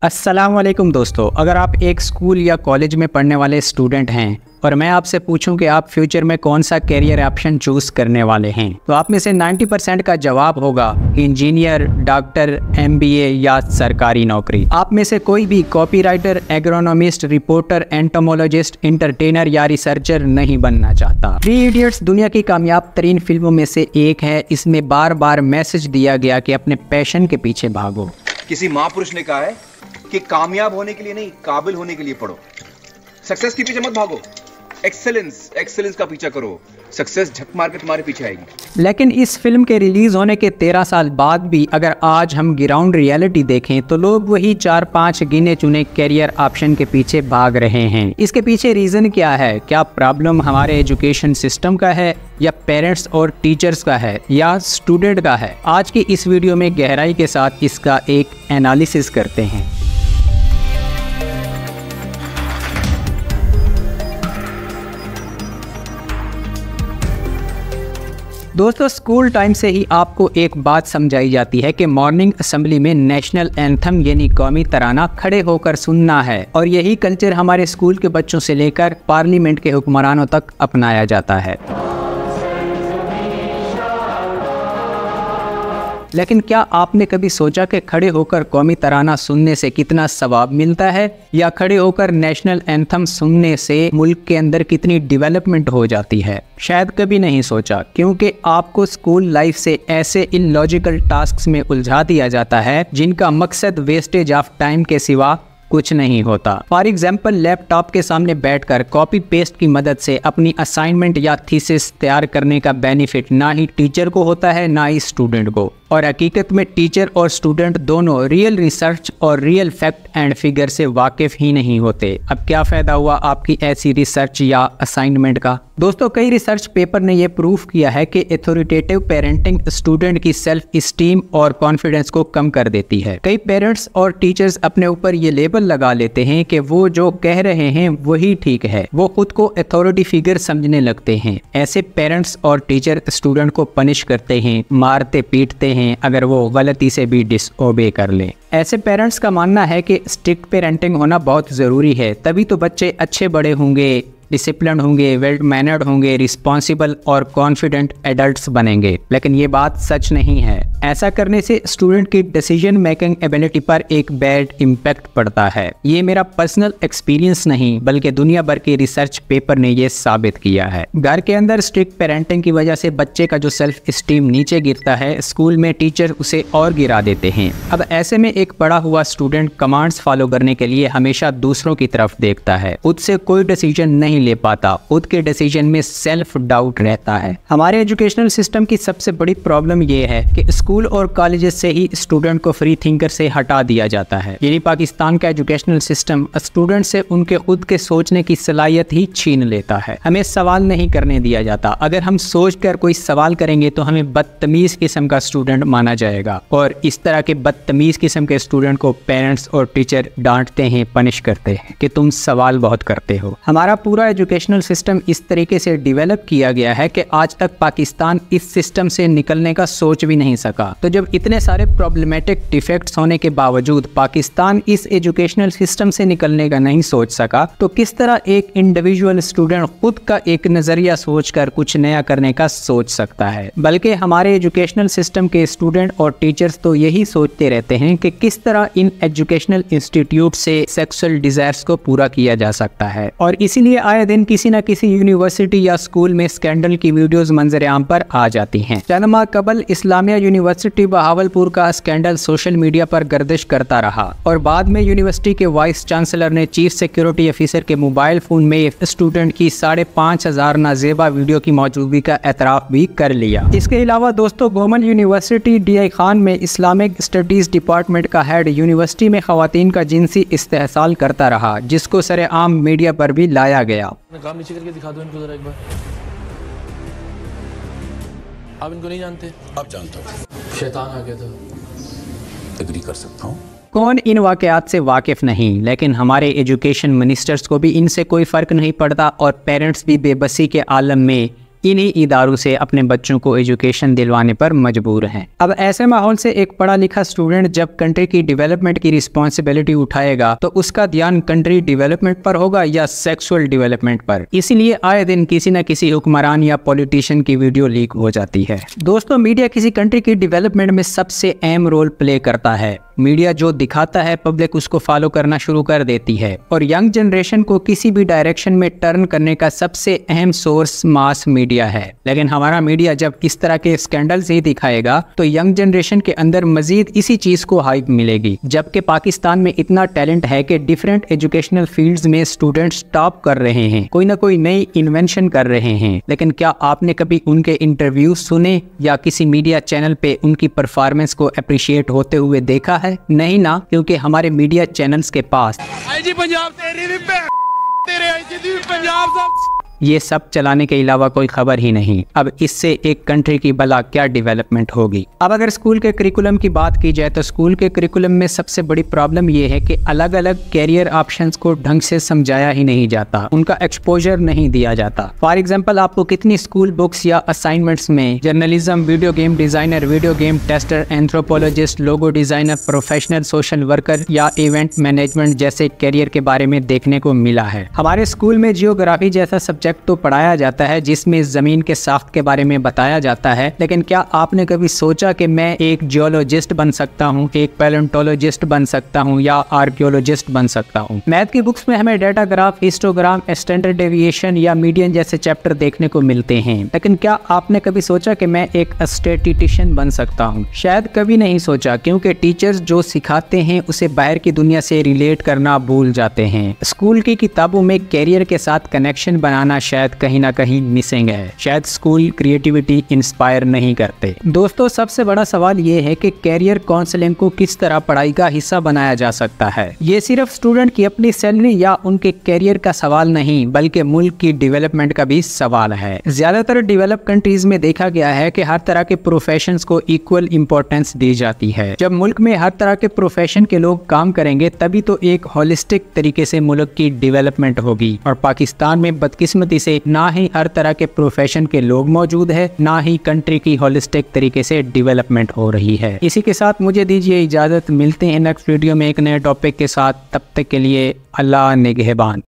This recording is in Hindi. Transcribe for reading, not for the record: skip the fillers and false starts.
अस्सलामुअलैकुम दोस्तों, अगर आप एक स्कूल या कॉलेज में पढ़ने वाले स्टूडेंट हैं और मैं आपसे पूछूं कि आप फ्यूचर में कौन सा कैरियर ऑप्शन चूज करने वाले हैं, तो आप में से 90% का जवाब होगा इंजीनियर, डॉक्टर, एमबीए या सरकारी नौकरी। आप में से कोई भी copywriter, agronomist, reporter, entomologist, entertainer या रिसर्चर नहीं बनना चाहता। थ्री इडियट्स दुनिया की कामयाब तरीन फिल्मों में से एक है। इसमें बार बार मैसेज दिया गया कि अपने पैशन के पीछे भागो। किसी महापुरुष ने कहा है कि कामयाब होने के लिए नहीं, काबिल होने के लिए पढ़ो। सक्सेस के पीछे मत भागो, एक्सेलेंस का पीछा करो। सक्सेस झक मार के तुम्हारे पीछे आएगी। लेकिन इस फिल्म के रिलीज होने के 13 साल बाद भी अगर आज हम ग्राउंड रियलिटी देखें तो लोग वही 4-5 गिने चुने कैरियर ऑप्शन के पीछे भाग रहे हैं। इसके पीछे रीजन क्या है? क्या प्रॉब्लम हमारे एजुकेशन सिस्टम का है, या पेरेंट्स और टीचर्स का है, या स्टूडेंट का है? आज की इस वीडियो में गहराई के साथ इसका एक एनालिसिस करते हैं। दोस्तों, स्कूल टाइम से ही आपको एक बात समझाई जाती है कि मॉर्निंग असेंबली में नेशनल एंथम यानी कौमी तराना खड़े होकर सुनना है, और यही कल्चर हमारे स्कूल के बच्चों से लेकर पार्लियामेंट के हुक्मरानों तक अपनाया जाता है। लेकिन क्या आपने कभी सोचा कि खड़े होकर कौमी तराना सुनने से कितना सवाब मिलता है, या खड़े होकर नेशनल एंथम सुनने से मुल्क के अंदर कितनी डेवलपमेंट हो जाती है? शायद कभी नहीं सोचा, क्योंकि आपको स्कूल लाइफ से ऐसे इलॉजिकल टास्क्स में उलझा दिया जाता है जिनका मकसद वेस्टेज ऑफ टाइम के सिवा कुछ नहीं होता। फॉर एग्जाम्पल, लैपटॉप के सामने बैठकर कॉपी पेस्ट की मदद से अपनी असाइनमेंट या थीसिस तैयार करने का बेनिफिट ना ही टीचर को होता है ना ही स्टूडेंट को, और हकीकत में टीचर और स्टूडेंट दोनों रियल रिसर्च और रियल फैक्ट एंड फिगर से वाकिफ ही नहीं होते। अब क्या फायदा हुआ आपकी ऐसी रिसर्च या असाइनमेंट का? दोस्तों, कई रिसर्च पेपर ने यह प्रूफ किया है कि अथॉरिटेटिव पेरेंटिंग स्टूडेंट की सेल्फ स्टीम और कॉन्फिडेंस को कम कर देती है। कई पेरेंट्स और टीचर्स अपने ऊपर ये लेबल लगा लेते हैं कि वो जो कह रहे हैं वही ठीक है। वो खुद को अथॉरिटी फिगर समझने लगते हैं। ऐसे पेरेंट्स और टीचर स्टूडेंट को पनिश करते हैं, मारते पीटते हैं अगर वो गलती से भी डिसओबे कर ले। ऐसे पेरेंट्स का मानना है कि स्ट्रिक्ट पेरेंटिंग होना बहुत ज़रूरी है, तभी तो बच्चे अच्छे बड़े होंगे, डिसिप्लिन होंगे, वेल मैनर्ड होंगे, रिस्पॉन्सिबल और कॉन्फिडेंट एडल्ट्स बनेंगे। लेकिन ये बात सच नहीं है। ऐसा करने से स्टूडेंट की डिसीजन मेकिंग एबिलिटी पर एक बैड इम्पैक्ट पड़ता है। ये मेरा पर्सनल एक्सपीरियंस नहीं, बल्कि दुनिया भर के रिसर्च पेपर ने ये साबित किया है। घर के अंदर स्ट्रिक्ट पेरेंटिंग की वजह से बच्चे का जो सेल्फ स्टीम नीचे गिरता है, स्कूल में टीचर उसे और गिरा देते हैं। अब ऐसे में एक पढ़ा हुआ स्टूडेंट कमांड्स फॉलो करने के लिए हमेशा दूसरों की तरफ देखता है, खुद से कोई डिसीजन नहीं ले पाता, खुद के डिसीजन में सेल्फ डाउट रहता है। हमारे एजुकेशनल सिस्टम की सबसे बड़ी प्रॉब्लम यह है कि स्कूल और कॉलेजेस से ही स्टूडेंट को फ्री थिंकर से हटा दिया जाता है। यानी पाकिस्तान का एजुकेशनल सिस्टम स्टूडेंट से उनके खुद के सोचने की सलाहियत ही छीन लेता है। हमें सवाल नहीं करने दिया जाता। अगर हम सोचकर कोई सवाल करेंगे तो हमें बदतमीज किस्म का स्टूडेंट माना जाएगा, और इस तरह के बदतमीज किस्म के स्टूडेंट को पेरेंट्स और टीचर डांटते हैं, पनिश करते हैं कि तुम सवाल बहुत करते हो। हमारा पूरा एजुकेशनल सिस्टम इस तरीके से डेवलप किया गया है कि आज तक पाकिस्तान इस सिस्टम से निकलने का सोच भी नहीं सका। तो जब इतने सारे प्रॉब्लमेटिक डिफेक्ट्स होने के बावजूद पाकिस्तान इस एजुकेशनल सिस्टम से निकलने का नहीं सोच सका, तो किस तरह एक इंडिविजुअल स्टूडेंट खुद का एक नजरिया सोचकर कुछ नया करने का सोच सकता है? बल्कि हमारे एजुकेशनल सिस्टम के स्टूडेंट और टीचर्स तो यही सोचते रहते हैं कि किस तरह इन एजुकेशनल इंस्टीट्यूट से सेक्सुअल डिजायर्स को पूरा किया जा सकता है, और इसीलिए आए दिन किसी न किसी यूनिवर्सिटी या स्कूल में स्कैंडल की वीडियोस मंजर-ए-आम पर आ जाती हैं। चंद माह कबल इस्लामिया यूनिवर्सिटी बहावलपुर का स्कैंडल सोशल मीडिया पर गर्दिश करता रहा, और बाद में यूनिवर्सिटी के वाइस चांसलर ने चीफ सिक्योरिटी ऑफिसर के मोबाइल फोन में स्टूडेंट की 5,500 नाजेबा वीडियो की मौजूदगी का एतराफ भी कर लिया। इसके अलावा दोस्तों, गवर्नमेंट यूनिवर्सिटी DI खान में इस्लामिक स्टडीज डिपार्टमेंट का हेड यूनिवर्सिटी में खवातीन का जिनसी इस्तेहसाल करता रहा, जिसको सरेआम मीडिया पर भी लाया गया। काम नीचे करके दिखा दो इनको जरा एक बार। आप इनको नहीं जानते? अब जानता हूँ। शैतान आ गया था। एग्री कर सकता हूँ। कौन इन वाकयात से वाकिफ नहीं, लेकिन हमारे एजुकेशन मिनिस्टर्स को भी इनसे कोई फ़र्क नहीं पड़ता, और पेरेंट्स भी बेबसी के आलम में इन्हीं इदारों से अपने बच्चों को एजुकेशन दिलवाने पर मजबूर हैं। अब ऐसे माहौल से एक पढ़ा लिखा स्टूडेंट जब कंट्री की डेवलपमेंट की रिस्पॉन्सिबिलिटी उठाएगा तो उसका ध्यान कंट्री डेवलपमेंट पर होगा या सेक्सुअल डेवलपमेंट पर। इसीलिए आए दिन किसी न किसी हुक्मरान या पॉलिटिशियन की वीडियो लीक हो जाती है। दोस्तों, मीडिया किसी कंट्री की डेवलपमेंट में सबसे अहम रोल प्ले करता है। मीडिया जो दिखाता है पब्लिक उसको फॉलो करना शुरू कर देती है और यंग जनरेशन को किसी भी डायरेक्शन में टर्न करने का सबसे अहम सोर्स मास मीडिया है। लेकिन हमारा मीडिया जब इस तरह के स्कैंडल्स ही दिखाएगा तो यंग जनरेशन के अंदर मजीद इसी चीज को हाइप मिलेगी। जबकि पाकिस्तान में इतना टैलेंट है कि डिफरेंट एजुकेशनल फील्ड्स में स्टूडेंट्स टॉप कर रहे हैं, कोई ना कोई नई इन्वेंशन कर रहे हैं। लेकिन क्या आपने कभी उनके इंटरव्यू सुने या किसी मीडिया चैनल पे उनकी परफॉर्मेंस को अप्रिशिएट होते हुए देखा है? नहीं ना, क्योंकि हमारे मीडिया चैनल्स के पास ये सब चलाने के अलावा कोई खबर ही नहीं। अब इससे एक कंट्री की भला क्या डेवलपमेंट होगी। अब अगर स्कूल के करिकुलम की बात की जाए तो स्कूल के करिकुलम में सबसे बड़ी प्रॉब्लम ये है कि अलग अलग कैरियर ऑप्शंस को ढंग से समझाया ही नहीं जाता, उनका एक्सपोजर नहीं दिया जाता। फॉर एग्जांपल, आपको कितनी स्कूल बुक्स या असाइनमेंट्स में journalism, video game designer, video game tester, anthropologist, logo designer, professional social worker या इवेंट मैनेजमेंट जैसे कैरियर के बारे में देखने को मिला है। हमारे स्कूल में जियोग्राफी जैसा सब्जेक्ट तो पढ़ाया जाता है जिसमें जमीन के साख्त के बारे में बताया जाता है, लेकिन क्या आपने कभी सोचा कि मैं एक जियोलॉजिस्ट बन सकता हूँ, एक पैलेंटोलॉजिस्ट बन सकता हूँ या आर्कियोलॉजिस्ट बन सकता हूँ। मैथ की बुक्स में हमें data graph, histogram, standard deviation या मीडियन जैसे चैप्टर देखने को मिलते हैं, लेकिन क्या आपने कभी सोचा कि मैं एक स्टैटिस्टिशियन बन सकता हूँ? शायद कभी नहीं सोचा, क्योंकि टीचर्स जो सिखाते हैं उसे बाहर की दुनिया से रिलेट करना भूल जाते हैं। स्कूल की किताबों में कैरियर के साथ कनेक्शन बनाना शायद कहीं ना कहीं मिसिंग है। शायद स्कूल क्रिएटिविटी इंस्पायर नहीं करते। दोस्तों, सबसे बड़ा सवाल ये है कि कैरियर काउंसलिंग को किस तरह पढ़ाई का हिस्सा बनाया जा सकता है। ये सिर्फ स्टूडेंट की अपनी सैलरी या उनके कैरियर का सवाल नहीं, बल्कि मुल्क की डेवलपमेंट का भी सवाल है। ज्यादातर डेवलप कंट्रीज में देखा गया है कि हर तरह के प्रोफेशंस को इक्वल इंपॉर्टेंस दी जाती है। जब मुल्क में हर तरह के प्रोफेशन के लोग काम करेंगे तभी तो एक होलिस्टिक तरीके से मुल्क की डेवलपमेंट होगी। और पाकिस्तान में बदकिस्मती से ना ही हर तरह के प्रोफेशन के लोग मौजूद है, ना ही कंट्री की होलिस्टिक तरीके से डेवलपमेंट हो रही है। इसी के साथ मुझे दीजिए इजाजत। मिलते हैं नेक्स्ट वीडियो में एक नए टॉपिक के साथ। तब तक के लिए अल्लाह निगहबान।